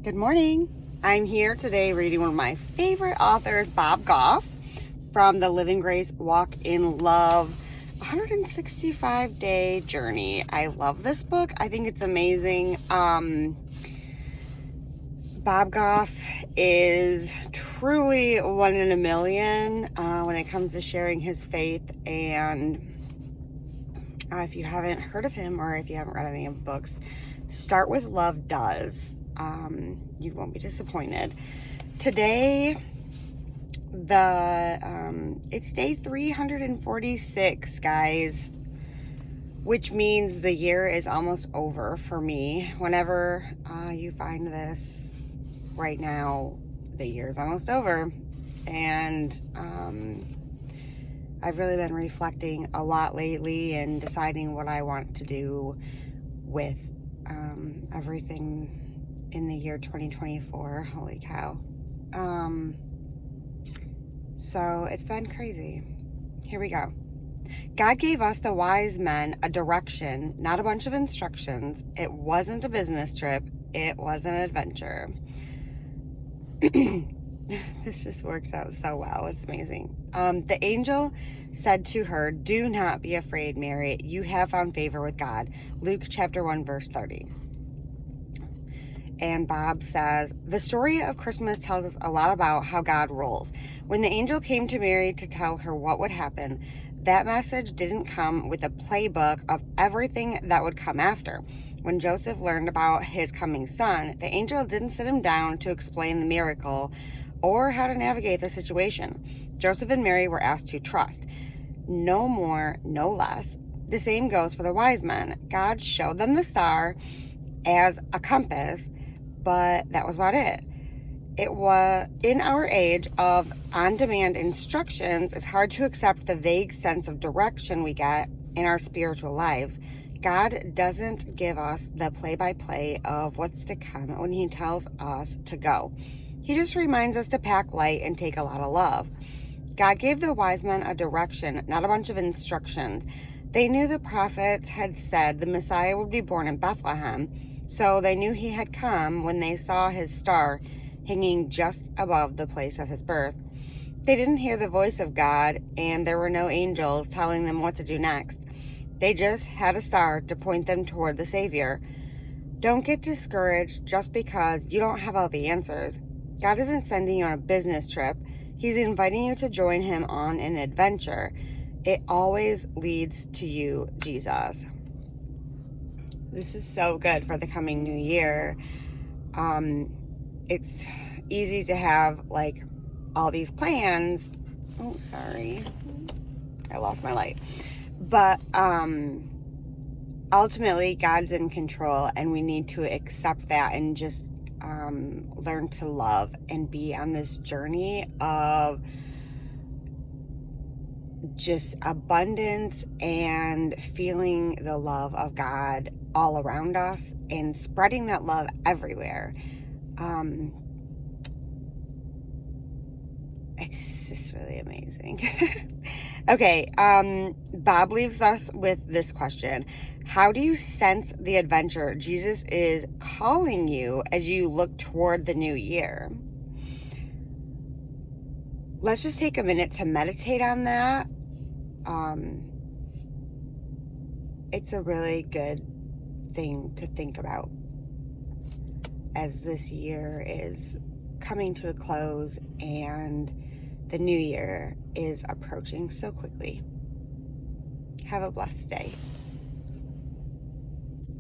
Good morning. I'm here today reading one of my favorite authors, Bob Goff, from the Living Grace Walk in Love 165-day journey. I love this book. I think it's amazing. Bob Goff is truly one in a million when it comes to sharing his faith. And if you haven't heard of him or if you haven't read any of his books, start with Love Does. You won't be disappointed. Today, it's day 346, guys, which means the year is almost over for me. Whenever you find this right now, the year is almost over. And I've really been reflecting a lot lately and deciding what I want to do with everything in the year 2024. Holy cow. So it's been crazy. Here we go. God gave us, the wise men, a direction, not a bunch of instructions. It wasn't a business trip. It was an adventure. This just works out so well. It's amazing. The angel said to her, "Do not be afraid, Mary. You have found favor with God." Luke chapter 1, verse 30. And Bob says, the story of Christmas tells us a lot about how God rolls. When the angel came to Mary to tell her what would happen, that message didn't come with a playbook of everything that would come after. When Joseph learned about his coming son, the angel didn't sit him down to explain the miracle or how to navigate the situation. Joseph and Mary were asked to trust. No more, no less. The same goes for the wise men. God showed them the star as a compass, but that was about it. It was, in our age of on-demand instructions, it's hard to accept the vague sense of direction we get in our spiritual lives. God doesn't give us the play-by-play of what's to come when he tells us to go. He just reminds us to pack light and take a lot of love. God gave the wise men a direction, not a bunch of instructions. They knew the prophets had said the Messiah would be born in Bethlehem, so they knew he had come when they saw his star hanging just above the place of his birth. They didn't hear the voice of God, and there were no angels telling them what to do next. They just had a star to point them toward the Savior. Don't get discouraged just because you don't have all the answers. God isn't sending you on a business trip. He's inviting you to join him on an adventure. It always leads to you, Jesus. This is so good for the coming new year. It's easy to have like all these plans. Oh, sorry. I lost my light. But ultimately, God's in control, and we need to accept that and just learn to love and be on this journey of just abundance and feeling the love of God all around us and spreading that love everywhere. It's just really amazing. Okay, Bob leaves us with this question. How do you sense the adventure Jesus is calling you as you look toward the new year? Let's just take a minute to meditate on that. It's a really good thing to think about as this year is coming to a close and the new year is approaching so quickly. Have a blessed day.